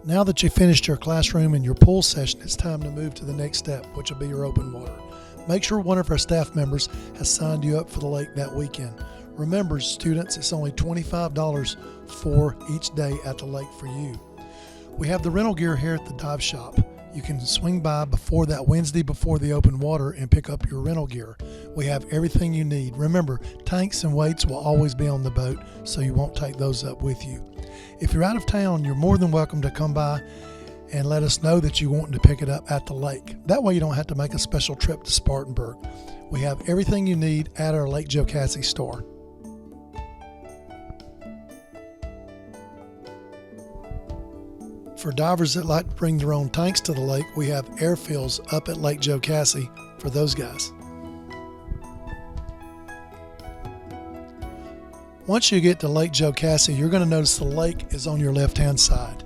Now that you've finished your classroom and your pool session, it's time to move to the next step, which will be your open water. Make sure one of our staff members has signed you up for the lake that weekend. Remember, students, it's only $25 for each day at the lake for you. We have the rental gear here at the dive shop. You can swing by before that Wednesday before the open water and pick up your rental gear. We have everything you need. Remember, tanks and weights will always be on the boat, so you won't take those up with you. If you're out of town, you're more than welcome to come by and let us know that you want to pick it up at the lake. That way you don't have to make a special trip to Spartanburg. We have everything you need at our Lake Jocassee store. For divers that like to bring their own tanks to the lake, we have air fills up at Lake Jocassee for those guys. Once you get to Lake Jocassee, you're going to notice the lake is on your left-hand side.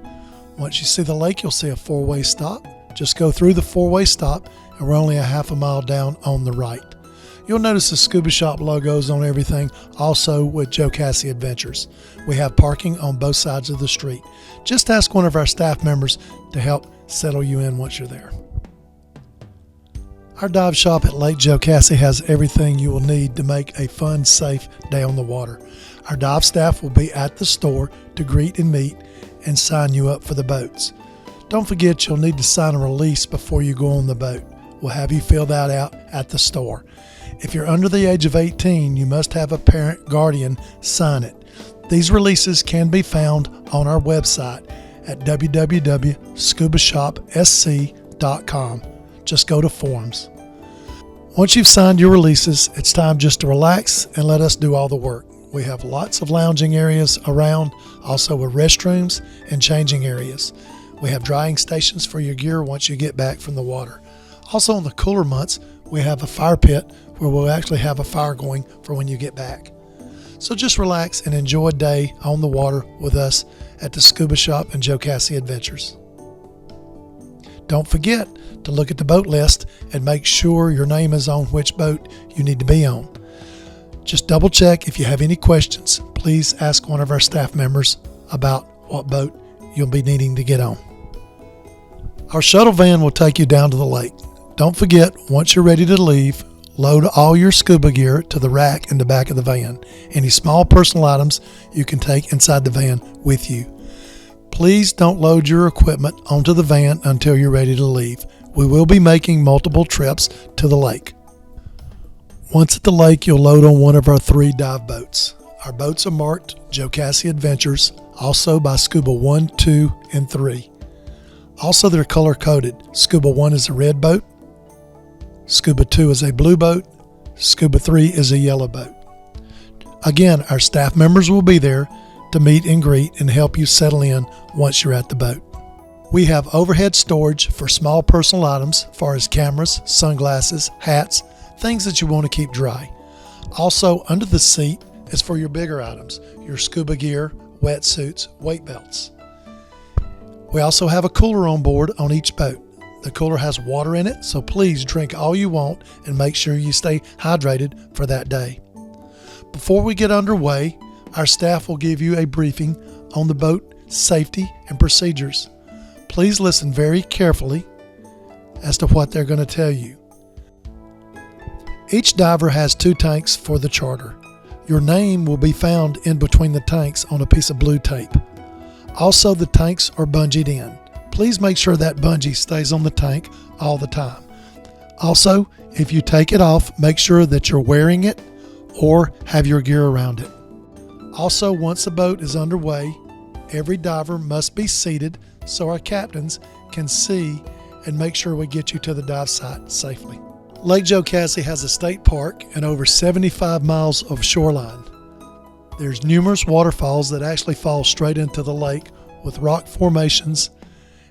Once you see the lake, you'll see a four-way stop. Just go through the four-way stop, and we're only a half a mile down on the right. You'll notice the Scuba Shop logos on everything, also with Jocassee Adventures. We have parking on both sides of the street. Just ask one of our staff members to help settle you in once you're there. Our dive shop at Lake Jocassee has everything you will need to make a fun, safe day on the water. Our dive staff will be at the store to greet and meet and sign you up for the boats. Don't forget you'll need to sign a release before you go on the boat. We'll have you fill that out at the store. If you're under the age of 18, you must have a parent guardian sign it. These releases can be found on our website at www.scubashopsc.com. Just go to forms. Once you've signed your releases, it's time just to relax and let us do all the work. We have lots of lounging areas around, also with restrooms and changing areas. We have drying stations for your gear once you get back from the water. Also in the cooler months, we have a fire pit where we'll actually have a fire going for when you get back. So just relax and enjoy a day on the water with us at the Scuba Shop and Jocassee Adventures. Don't forget to look at the boat list and make sure your name is on which boat you need to be on. Just double check. If you have any questions, please ask one of our staff members about what boat you'll be needing to get on. Our shuttle van will take you down to the lake. Don't forget, once you're ready to leave, load all your scuba gear to the rack in the back of the van. Any small personal items you can take inside the van with you. Please don't load your equipment onto the van until you're ready to leave. We will be making multiple trips to the lake. Once at the lake, you'll load on one of our 3 dive boats. Our boats are marked Jocassee Adventures, also by Scuba 1, 2, and 3. Also, they're color-coded. Scuba 1 is a red boat, Scuba 2 is a blue boat, Scuba 3 is a yellow boat. Again, our staff members will be there to meet and greet and help you settle in once you're at the boat. We have overhead storage for small personal items, as far as cameras, sunglasses, hats, things that you want to keep dry. Also, under the seat is for your bigger items, your scuba gear, wetsuits, weight belts. We also have a cooler on board on each boat. The cooler has water in it, so please drink all you want and make sure you stay hydrated for that day. Before we get underway, our staff will give you a briefing on the boat safety and procedures. Please listen very carefully as to what they're going to tell you. Each diver has 2 tanks for the charter. Your name will be found in between the tanks on a piece of blue tape. Also, the tanks are bungeed in. Please make sure that bungee stays on the tank all the time. Also, if you take it off, make sure that you're wearing it or have your gear around it. Also, once the boat is underway, every diver must be seated so our captains can see and make sure we get you to the dive site safely. Lake Jocassee has a state park and over 75 miles of shoreline. There's numerous waterfalls that actually fall straight into the lake with rock formations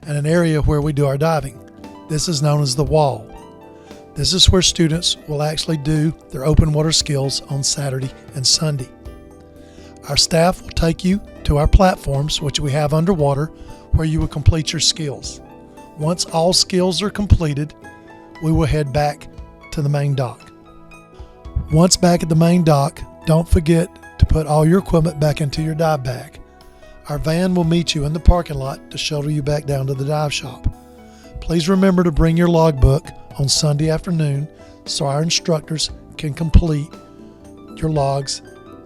and an area where we do our diving. This is known as the wall. This is where students will actually do their open water skills on Saturday and Sunday. Our staff will take you to our platforms, which we have underwater, where you will complete your skills. Once all skills are completed, we will head back to the main dock. Once back at the main dock, don't forget to put all your equipment back into your dive bag. Our van will meet you in the parking lot to shuttle you back down to the dive shop. Please remember to bring your logbook on Sunday afternoon so our instructors can complete your logs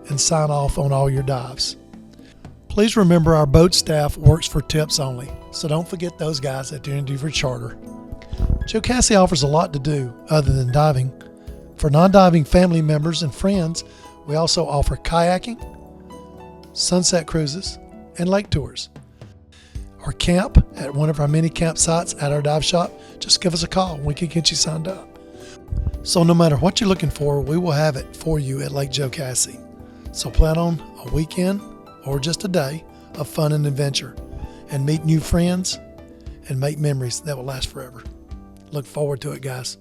and sign off on all your dives. Please remember our boat staff works for tips only, so don't forget those guys at the Unity for Charter. Jocassee offers a lot to do other than diving. For non-diving family members and friends, we also offer kayaking, sunset cruises, and lake tours. Or camp at one of our many campsites at our dive shop. Just give us a call and we can get you signed up. So no matter what you're looking for, we will have it for you at Lake Jocassee. So plan on a weekend or just a day of fun and adventure, and meet new friends and make memories that will last forever. Look forward to it, guys.